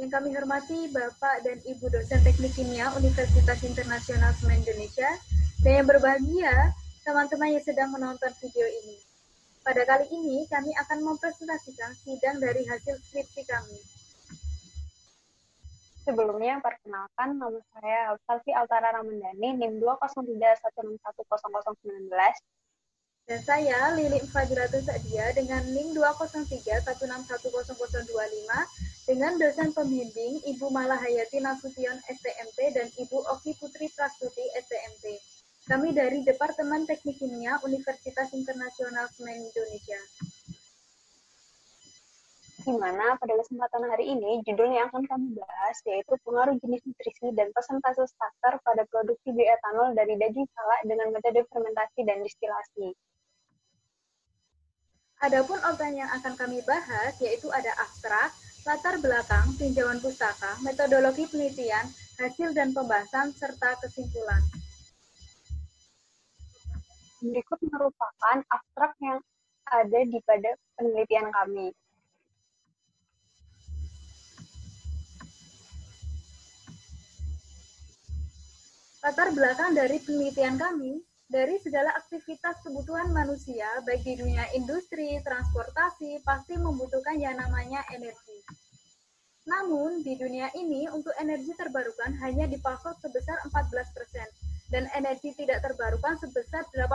Yang kami hormati Bapak dan Ibu dosen Teknik Kimia Universitas Internasional Semen Indonesia, dan yang berbahagia teman-teman yang sedang menonton video ini. Pada kali ini kami akan mempresentasikan sidang dari hasil skripsi kami. Sebelumnya, perkenalkan, nama saya Salvi Altara Ramandani, NIM 20316100019. Dan saya Lili Fajratul Sa'dia dengan NIM 20316100025 dengan dosen pembimbing Ibu Malahayati Nasution STMT dan Ibu Oki Putri Prastuti STMT. Kami dari Departemen Teknik Kimia Universitas Internasional Semen Indonesia. Di mana pada kesempatan hari ini, judul yang akan kami bahas yaitu pengaruh jenis nutrisi dan persentase starter pada produksi bioetanol dari daging salak dengan metode fermentasi dan distilasi. Adapun organ yang akan kami bahas yaitu ada abstrak, latar belakang, tinjauan pustaka, metodologi penelitian, hasil dan pembahasan, serta kesimpulan. Berikut merupakan abstrak yang ada di pada penelitian kami. Latar belakang dari penelitian kami, dari segala aktivitas kebutuhan manusia, baik di dunia industri, transportasi, pasti membutuhkan yang namanya energi. Namun, di dunia ini, untuk energi terbarukan hanya dipasok sebesar 14%, dan energi tidak terbarukan sebesar 86%.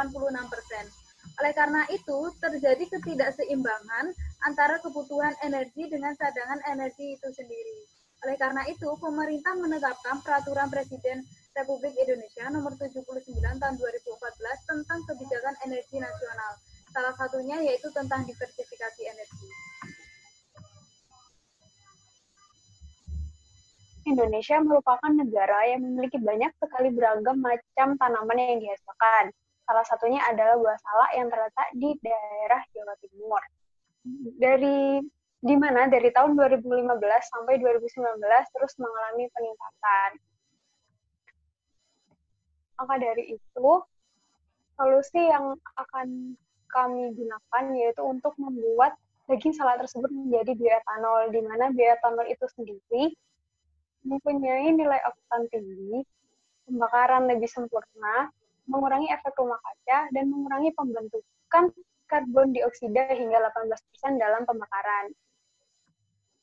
Oleh karena itu, terjadi ketidakseimbangan antara kebutuhan energi dengan cadangan energi itu sendiri. Oleh karena itu, pemerintah menetapkan Peraturan Presiden Republik Indonesia Nomor 79 Tahun 2014 tentang Kebijakan Energi Nasional. Salah satunya yaitu tentang diversifikasi energi. Indonesia merupakan negara yang memiliki banyak sekali beragam macam tanaman yang dihasilkan. Salah satunya adalah buah salak yang terletak di daerah Jawa Timur. Di mana dari tahun 2015 sampai 2019 terus mengalami peningkatan. Maka dari itu, solusi yang akan kami gunakan yaitu untuk membuat daging salak tersebut menjadi bioetanol, di mana bioetanol itu sendiri mempunyai nilai oktan tinggi, pembakaran lebih sempurna, mengurangi efek rumah kaca, dan mengurangi pembentukan karbon dioksida hingga 18% dalam pembakaran.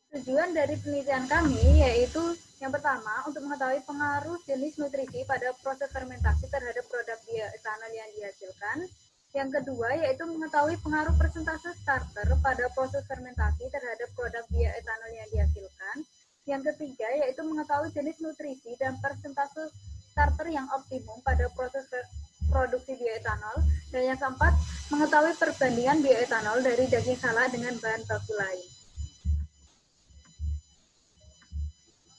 Tujuan dari penelitian kami yaitu yang pertama untuk mengetahui pengaruh jenis nutrisi pada proses fermentasi terhadap produk bioetanol yang dihasilkan. Yang kedua yaitu mengetahui pengaruh persentase starter pada proses fermentasi terhadap produk bioetanol yang dihasilkan. Yang ketiga yaitu mengetahui jenis nutrisi dan persentase starter yang optimum pada proses produksi bioetanol. Dan yang keempat, mengetahui perbandingan bioetanol dari daging salak dengan bahan baku lain.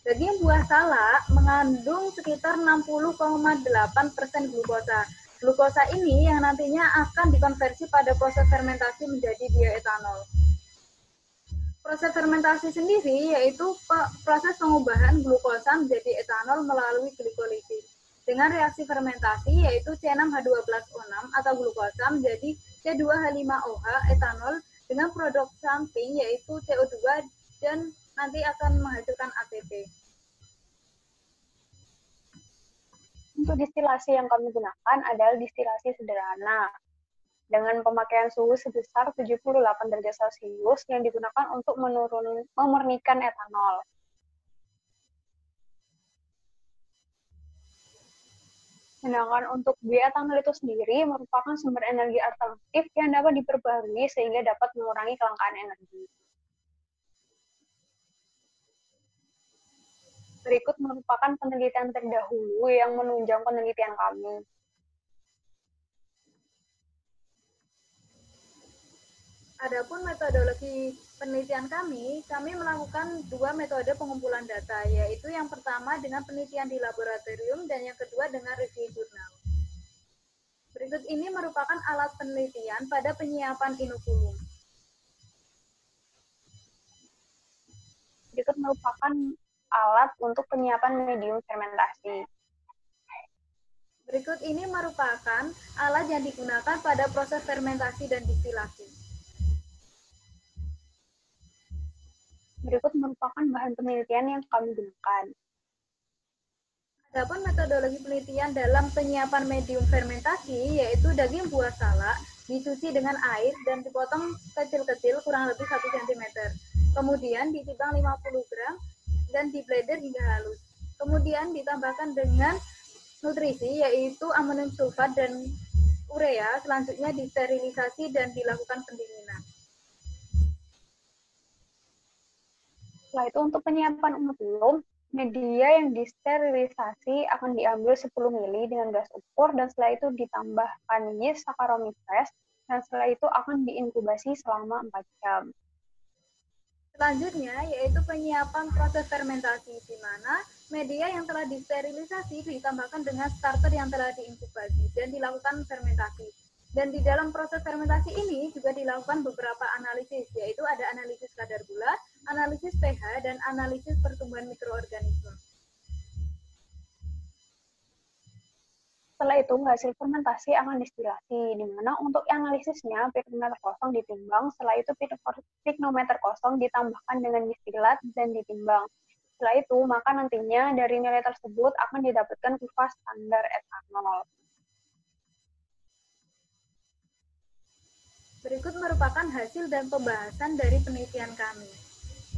Daging buah salak mengandung sekitar 60,8% glukosa. Glukosa ini yang nantinya akan dikonversi pada proses fermentasi menjadi bioetanol. Proses fermentasi sendiri yaitu proses pengubahan glukosa menjadi etanol melalui glikolisis. Dengan reaksi fermentasi yaitu C6H12O6 atau glukosa menjadi C2H5OH etanol dengan produk samping yaitu CO2 dan nanti akan menghasilkan ATP. Untuk distilasi yang kami gunakan adalah distilasi sederhana dengan pemakaian suhu sebesar 78 derajat Celcius yang digunakan untuk memurnikan etanol. Sedangkan untuk bioetanol itu sendiri merupakan sumber energi alternatif yang dapat diperbarui sehingga dapat mengurangi kelangkaan energi. Berikut merupakan penelitian terdahulu yang menunjang penelitian kami. Adapun metodologi penelitian kami melakukan dua metode pengumpulan data, yaitu yang pertama dengan penelitian di laboratorium dan yang kedua dengan review jurnal. Berikut ini merupakan alat penelitian pada penyiapan inokulum. Berikut merupakan alat untuk penyiapan medium fermentasi. Berikut ini merupakan alat yang digunakan pada proses fermentasi dan distilasi. Berikut merupakan bahan penelitian yang kami gunakan. Adapun metodologi penelitian dalam penyiapan medium fermentasi, yaitu daging buah salak dicuci dengan air dan dipotong kecil-kecil kurang lebih 1 cm. Kemudian ditimbang 50 gram dan diblender hingga halus. Kemudian ditambahkan dengan nutrisi, yaitu amonium sulfat dan urea. Selanjutnya disterilisasi dan dilakukan pendinginan. Setelah itu untuk penyiapan umum, media yang disterilisasi akan diambil 10 ml dengan gas ukur dan setelah itu ditambahkan yeast Saccharomyces dan setelah itu akan diinkubasi selama 4 jam. Selanjutnya yaitu penyiapan proses fermentasi, di mana media yang telah disterilisasi ditambahkan dengan starter yang telah diinkubasi dan dilakukan fermentasi. Dan di dalam proses fermentasi ini juga dilakukan beberapa analisis, yaitu ada analisis kadar gula, analisis pH, dan analisis pertumbuhan mikroorganisme. Setelah itu, hasil fermentasi akan distilasi, di mana untuk analisisnya piknometer kosong ditimbang, setelah itu piknometer kosong ditambahkan dengan distilat dan ditimbang. Setelah itu, maka nantinya dari nilai tersebut akan didapatkan kurva standar etanol. Berikut merupakan hasil dan pembahasan dari penelitian kami.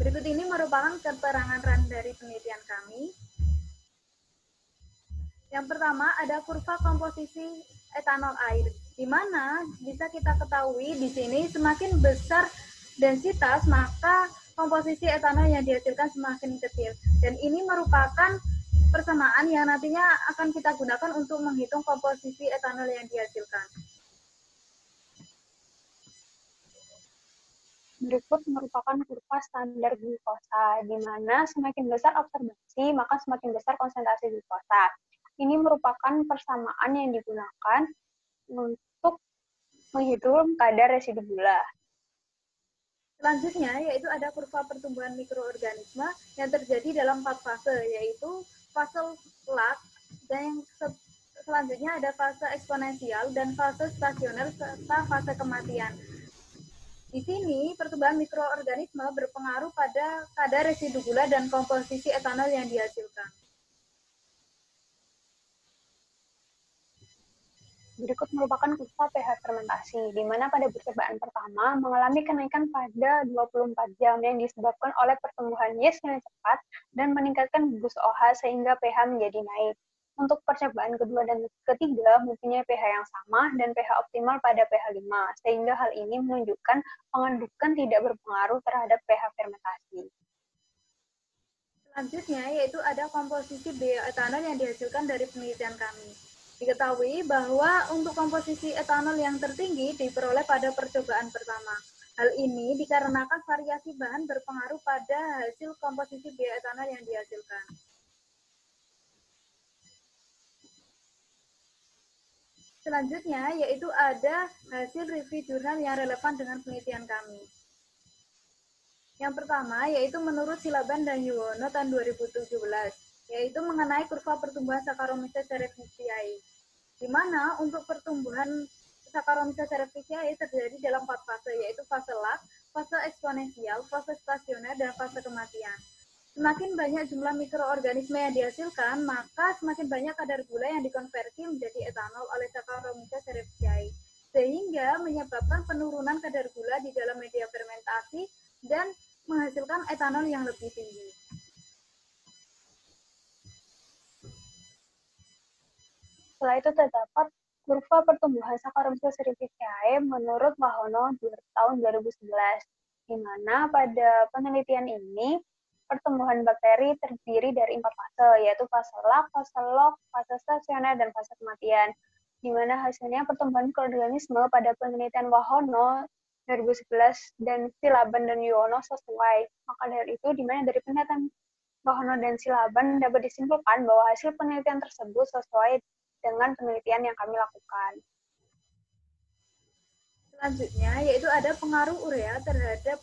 Berikut ini merupakan keterangan dari penelitian kami. Yang pertama ada kurva komposisi etanol air, di mana bisa kita ketahui di sini semakin besar densitas maka komposisi etanol yang dihasilkan semakin kecil. Dan ini merupakan persamaan yang nantinya akan kita gunakan untuk menghitung komposisi etanol yang dihasilkan. Berikut merupakan kurva standar glukosa, di mana semakin besar observasi, maka semakin besar konsentrasi glukosa. Ini merupakan persamaan yang digunakan untuk menghitung kadar residu gula. Selanjutnya yaitu ada kurva pertumbuhan mikroorganisme yang terjadi dalam 4 fase, yaitu fase lag, dan yang selanjutnya ada fase eksponensial dan fase stasioner serta fase kematian. Di sini pertumbuhan mikroorganisme berpengaruh pada kadar residu gula dan komposisi etanol yang dihasilkan. Berikut merupakan kurva pH fermentasi, di mana pada percobaan pertama mengalami kenaikan pada 24 jam yang disebabkan oleh pertumbuhan yeast yang cepat dan meningkatkan gugus OH sehingga pH menjadi naik. Untuk percobaan kedua dan ketiga mempunyai pH yang sama dan pH optimal pada pH 5, sehingga hal ini menunjukkan pengendukan tidak berpengaruh terhadap pH fermentasi. Selanjutnya yaitu ada komposisi bioetanol yang dihasilkan dari penelitian kami. Diketahui bahwa untuk komposisi etanol yang tertinggi diperoleh pada percobaan pertama. Hal ini dikarenakan variasi bahan berpengaruh pada hasil komposisi bioetanol yang dihasilkan. Selanjutnya yaitu ada hasil review jurnal yang relevan dengan penelitian kami. Yang pertama yaitu menurut Silaban dan Yuwono tahun 2017, yaitu mengenai kurva pertumbuhan Saccharomyces cerevisiae, di mana untuk pertumbuhan Saccharomyces cerevisiae terjadi dalam 4 fase, yaitu fase lag, fase eksponensial, fase stasioner, dan fase kematian. Semakin banyak jumlah mikroorganisme yang dihasilkan, maka semakin banyak kadar gula yang dikonversi menjadi etanol oleh Saccharomyces cerevisiae, sehingga menyebabkan penurunan kadar gula di dalam media fermentasi dan menghasilkan etanol yang lebih tinggi. Setelah itu terdapat kurva pertumbuhan Saccharomyces cerevisiae menurut Wahono tahun 2011, di mana pada penelitian ini pertumbuhan bakteri terdiri dari 4 fase, yaitu fase lag, fase log, fase stasioner, dan fase kematian, di mana hasilnya pertumbuhan mikroorganisme pada penelitian Wahono 2011 dan Silaban dan Yuwono sesuai. Maka dari itu, di mana dari penelitian Wahono dan Silaban dapat disimpulkan bahwa hasil penelitian tersebut sesuai dengan penelitian yang kami lakukan. Selanjutnya yaitu ada pengaruh urea terhadap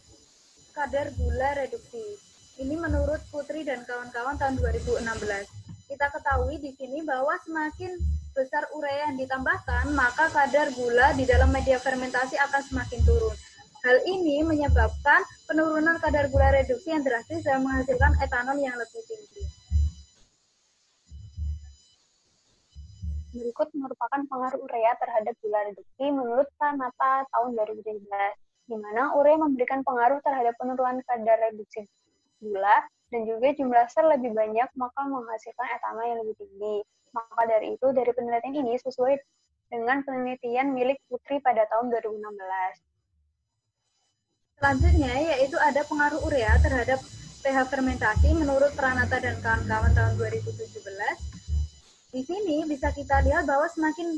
kadar gula reduksi. Ini menurut Putri dan kawan-kawan tahun 2016. Kita ketahui di sini bahwa semakin besar urea yang ditambahkan, maka kadar gula di dalam media fermentasi akan semakin turun. Hal ini menyebabkan penurunan kadar gula reduksi yang drastis dan menghasilkan etanol yang lebih tinggi. Berikut merupakan pengaruh urea terhadap gula reduksi menurut Pranata tahun 2017, di mana urea memberikan pengaruh terhadap penurunan kadar reduksi gula dan juga jumlah sel lebih banyak, maka menghasilkan etanol yang lebih tinggi. Maka dari itu, dari penelitian ini sesuai dengan penelitian milik Putri pada tahun 2016. Selanjutnya yaitu ada pengaruh urea terhadap pH fermentasi menurut Pranata dan kawan-kawan tahun 2017. Di sini bisa kita lihat bahwa semakin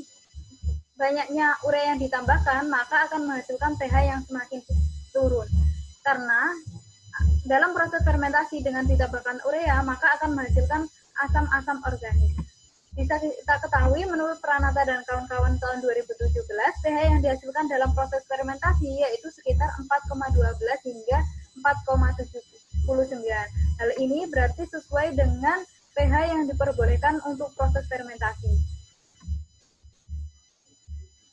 banyaknya urea yang ditambahkan, maka akan menghasilkan pH yang semakin turun. Karena dalam proses fermentasi dengan ditambahkan urea, maka akan menghasilkan asam-asam organik. Bisa kita ketahui menurut Pranata dan kawan-kawan tahun 2017, pH yang dihasilkan dalam proses fermentasi yaitu sekitar 4,12 hingga 4,79. Hal ini berarti sesuai dengan pH yang diperbolehkan untuk proses fermentasi.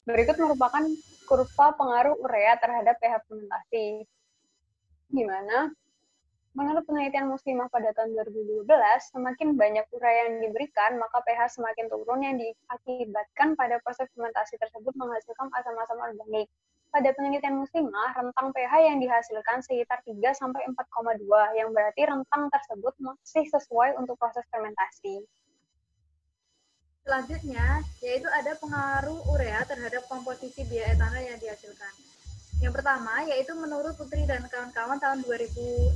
Berikut merupakan kurva pengaruh urea terhadap pH fermentasi, di mana menurut penelitian Muslimah pada tahun 2012, semakin banyak urea yang diberikan, maka pH semakin turun yang diakibatkan pada proses fermentasi tersebut menghasilkan asam-asam organik. Pada penelitian Muslimah, rentang pH yang dihasilkan sekitar 3-4,2, yang berarti rentang tersebut masih sesuai untuk proses fermentasi. Selanjutnya, yaitu ada pengaruh urea terhadap komposisi bioetanol yang dihasilkan. Yang pertama, yaitu menurut Putri dan kawan-kawan tahun 2016.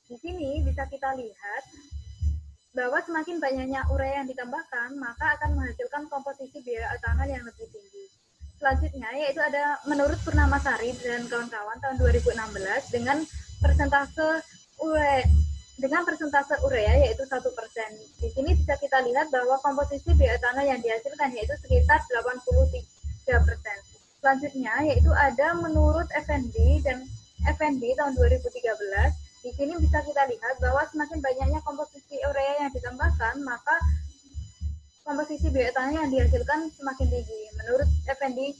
Di sini bisa kita lihat bahwa semakin banyaknya urea yang ditambahkan, maka akan menghasilkan komposisi bioetanol yang lebih tinggi. Selanjutnya, yaitu ada menurut Purnamasari dan kawan-kawan tahun 2016 dengan persentase urea yaitu 1%. Di sini bisa kita lihat bahwa komposisi bioetanol yang dihasilkan yaitu sekitar 83%. Selanjutnya yaitu ada menurut FNB dan FNB tahun 2013. Di sini bisa kita lihat bahwa semakin banyaknya komposisi urea yang ditambahkan, maka komposisi bioetanol yang dihasilkan semakin tinggi. Menurut FNB,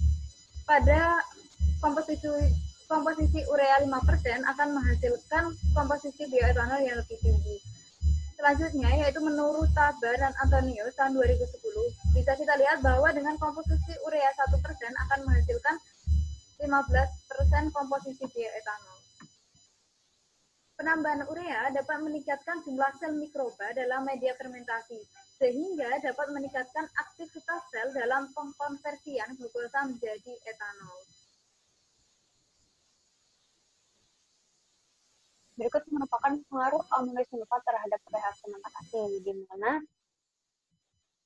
pada komposisi urea 5% akan menghasilkan komposisi bioetanol yang lebih tinggi. Selanjutnya yaitu menurut Tabar dan Antonius tahun 2010, bisa kita lihat bahwa dengan komposisi urea 1% akan menghasilkan 15% komposisi bioetanol. Penambahan urea dapat meningkatkan jumlah sel mikroba dalam media fermentasi, sehingga dapat meningkatkan aktivitas sel dalam pengkonversian glukosa menjadi etanol. Berikut merupakan pengaruh amonium sulfat terhadap pH fermentasi, di mana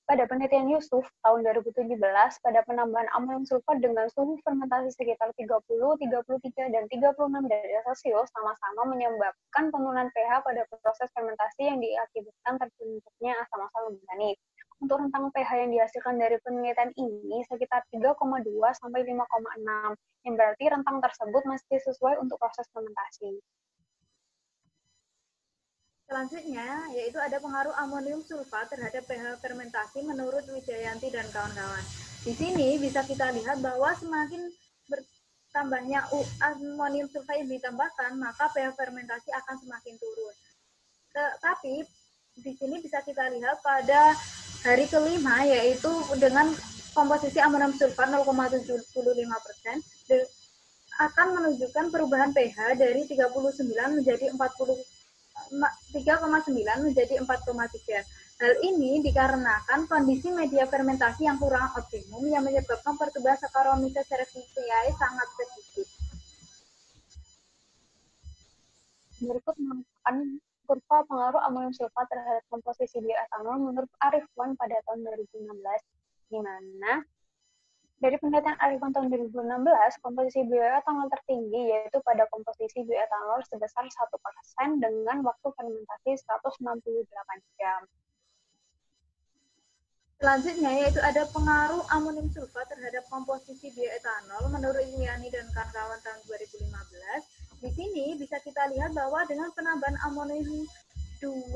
pada penelitian Yusuf tahun 2017, pada penambahan amonium sulfat dengan suhu fermentasi sekitar 30, 33, dan 36 derajat Celcius sama-sama menyebabkan penurunan pH pada proses fermentasi yang diakibatkan terbentuknya asam-asam organik. Untuk rentang pH yang dihasilkan dari penelitian ini sekitar 3,2 sampai 5,6, yang berarti rentang tersebut masih sesuai untuk proses fermentasi. Selanjutnya, yaitu ada pengaruh amonium sulfat terhadap pH fermentasi menurut Wijayanti dan kawan-kawan. Di sini bisa kita lihat bahwa semakin bertambahnya amonium sulfat yang ditambahkan, maka pH fermentasi akan semakin turun. Tetapi di sini bisa kita lihat pada hari kelima, yaitu dengan komposisi amonium sulfat 0,75%, akan menunjukkan perubahan pH dari 39 menjadi 3,9 menjadi 4,3. Hal ini dikarenakan kondisi media fermentasi yang kurang optimum yang menyebabkan pertumbuhan Saccharomyces cerevisiae sangat sedikit. Berikut merupakan kurva pengaruh amonium sulfat terhadap komposisi bioetanol menurut Arifwan pada tahun 2016, di mana dari penelitian Arifwan tahun 2016, komposisi bioetanol tertinggi yaitu pada komposisi bioetanol sebesar 1% dengan waktu fermentasi 168 jam. Selanjutnya yaitu ada pengaruh amonium sulfat terhadap komposisi bioetanol menurut Iliani dan kawan-kawan tahun 2015. Di sini bisa kita lihat bahwa dengan penambahan amonium 2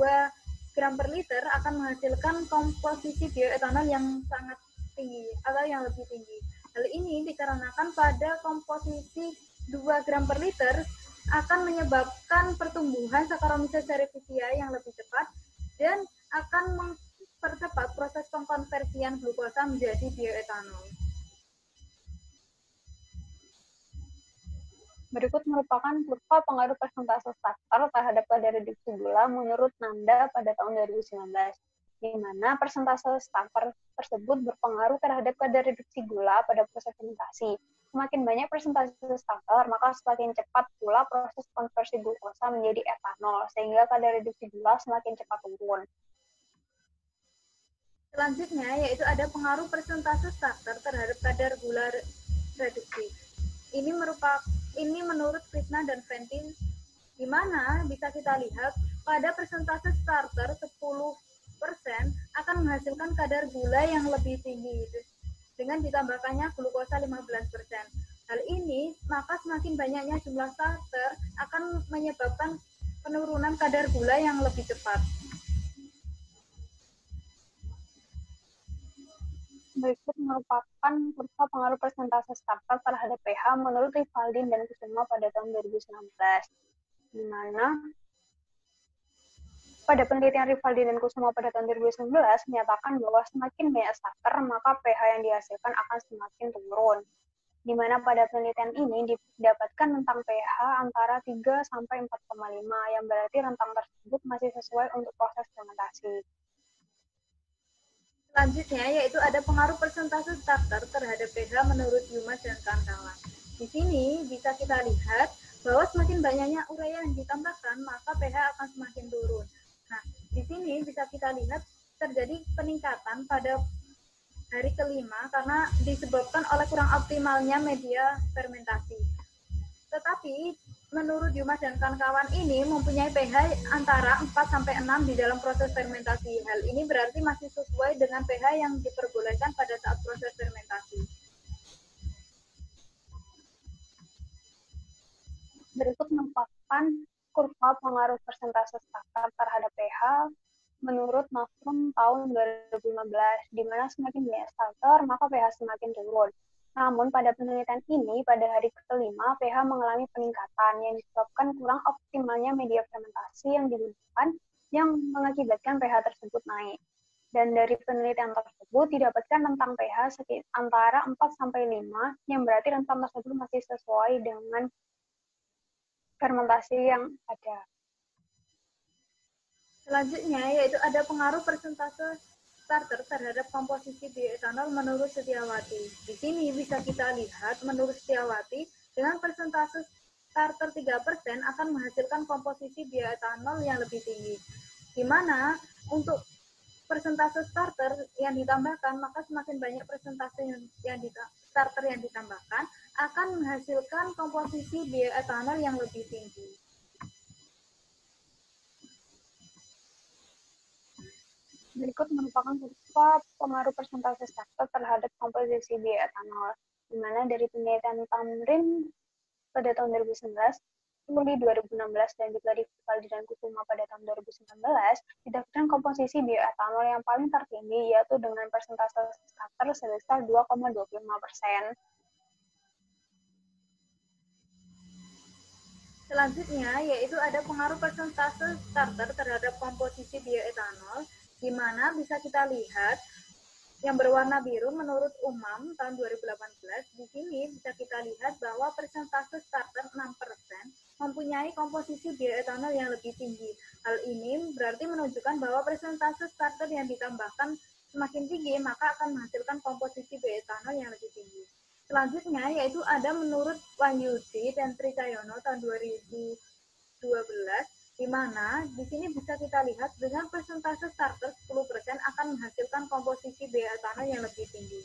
gram per liter akan menghasilkan komposisi bioetanol yang sangat tinggi atau yang lebih tinggi. Hal ini dikarenakan pada komposisi 2 gram per liter akan menyebabkan pertumbuhan Saccharomyces cerevisiae yang lebih cepat dan akan mempercepat proses pengkonversian glukosa menjadi bioetanol. Berikut merupakan kurva pengaruh persentase starter terhadap kadar reduksi gula menurut Nanda pada tahun 2019, di mana persentase starter tersebut berpengaruh terhadap kadar reduksi gula pada proses fermentasi. Semakin banyak persentase starter, maka semakin cepat pula proses konversi glukosa menjadi etanol, sehingga kadar reduksi gula semakin cepat turun. Selanjutnya yaitu ada pengaruh persentase starter terhadap kadar gula reduksi. Ini menurut Krishna dan Ventin, di mana bisa kita lihat pada persentase starter 10% akan menghasilkan kadar gula yang lebih tinggi dengan ditambahkannya glukosa 15%. Hal ini maka semakin banyaknya jumlah starter akan menyebabkan penurunan kadar gula yang lebih cepat. Berikut merupakan kurva pengaruh persentase starter terhadap pH menurut Rivaldin dan Kusuma pada tahun 2019, di mana pada penelitian Rivaldin dan Kusuma pada tahun 2019 menyatakan bahwa semakin banyak starter, maka pH yang dihasilkan akan semakin turun, di mana pada penelitian ini didapatkan rentang pH antara 3 sampai 4,5, yang berarti rentang tersebut masih sesuai untuk proses fermentasi. Selanjutnya yaitu ada pengaruh persentase starter terhadap pH menurut Yumas dan kawan-kawan. Di sini bisa kita lihat bahwa semakin banyaknya urea yang ditambahkan, maka pH akan semakin turun. Nah, di sini bisa kita lihat terjadi peningkatan pada hari kelima karena disebabkan oleh kurang optimalnya media fermentasi. Tetapi menurut Yumas dan kawan-kawan ini mempunyai pH antara 4-6 di dalam proses fermentasi. Hal ini berarti masih sesuai dengan pH yang diperbolehkan pada saat proses fermentasi. Berikut merupakan kurva pengaruh persentase starter terhadap pH menurut Nastrom tahun 2015, di mana semakin banyak starter, maka pH semakin turun. Namun pada penelitian ini, pada hari kelima, pH mengalami peningkatan yang disebabkan kurang optimalnya media fermentasi yang digunakan yang mengakibatkan pH tersebut naik. Dan dari penelitian tersebut didapatkan rentang pH antara 4-5, yang berarti rentang tersebut masih sesuai dengan fermentasi yang ada. Selanjutnya yaitu ada pengaruh persentase starter terhadap komposisi bioetanol menurut Setiawati. Di sini bisa kita lihat menurut Setiawati dengan persentase starter 3% akan menghasilkan komposisi bioetanol yang lebih tinggi. Di mana untuk persentase starter yang ditambahkan, maka semakin banyak persentase starter yang ditambahkan akan menghasilkan komposisi bioetanol yang lebih tinggi. Berikut merupakan kurva pengaruh persentase starter terhadap komposisi bioetanol, di mana dari penelitian Tamrin pada tahun 2019, Juli 2016, dan juga di Vivaldi dan Kusuma pada tahun 2019, didapatkan komposisi bioetanol yang paling tertinggi, yaitu dengan persentase starter sebesar 2,25%. Selanjutnya yaitu ada pengaruh persentase starter terhadap komposisi bioetanol, di mana bisa kita lihat yang berwarna biru menurut UMAM tahun 2018. Di sini bisa kita lihat bahwa persentase starter 6% mempunyai komposisi bioetanol yang lebih tinggi. Hal ini berarti menunjukkan bahwa persentase starter yang ditambahkan semakin tinggi, maka akan menghasilkan komposisi bioetanol yang lebih tinggi. Selanjutnya yaitu ada menurut Wahyudi dan Tricayono tahun 2012, di mana di sini bisa kita lihat dengan persentase starter 10% akan menghasilkan komposisi bioetanol yang lebih tinggi.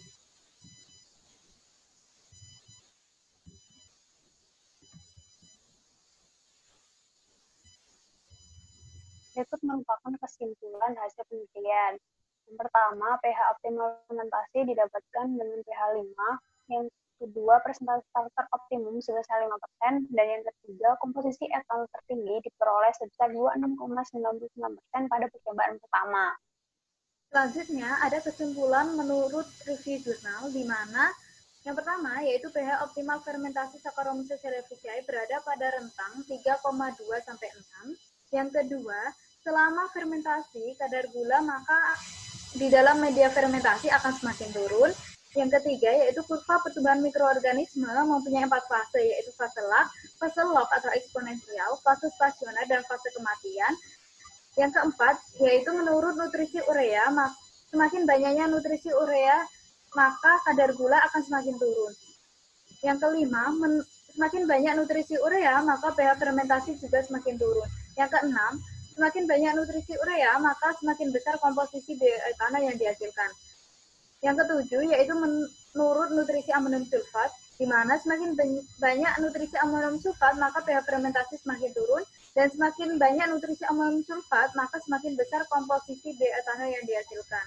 Berikut merupakan kesimpulan hasil penelitian. Yang pertama, pH optimal fermentasi didapatkan dengan pH 5, yang kedua, persentase starter optimum sebesar 5%, dan yang ketiga, komposisi etanol tertinggi diperoleh sebesar 26,99% pada percobaan pertama. Selanjutnya, ada kesimpulan menurut review jurnal, di mana Yang pertama yaitu pH optimal fermentasi Saccharomyces cerevisiae berada pada rentang 3,2 sampai 6. Yang kedua, selama fermentasi kadar gula maka di dalam media fermentasi akan semakin turun. Yang ketiga yaitu kurva pertumbuhan mikroorganisme mempunyai 4 fase, yaitu fase lag, fase log atau eksponensial, fase stasioner, dan fase kematian. Yang keempat yaitu menurut nutrisi urea, semakin banyaknya nutrisi urea maka kadar gula akan semakin turun. Yang kelima, semakin banyak nutrisi urea maka pH fermentasi juga semakin turun. Yang keenam, semakin banyak nutrisi urea maka semakin besar komposisi bioetanol yang dihasilkan. Yang ketujuh yaitu menurut nutrisi amonium sulfat, di mana semakin banyak nutrisi amonium sulfat maka pH fermentasi semakin turun, dan semakin banyak nutrisi amonium sulfat maka semakin besar komposisi bioetanol yang dihasilkan.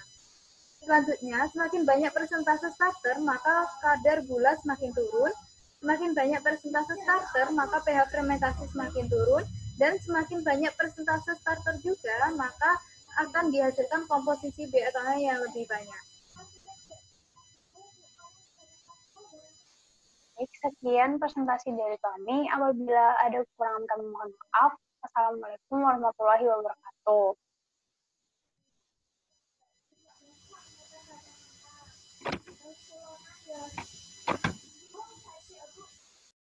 Selanjutnya, semakin banyak persentase starter maka kadar gula semakin turun, semakin banyak persentase starter maka pH fermentasi semakin turun, dan semakin banyak persentase starter juga maka akan dihasilkan komposisi bioetanol yang lebih banyak. Baik, sekian presentasi dari kami. Apabila ada kekurangan kami mohon maaf. Assalamualaikum warahmatullahi wabarakatuh.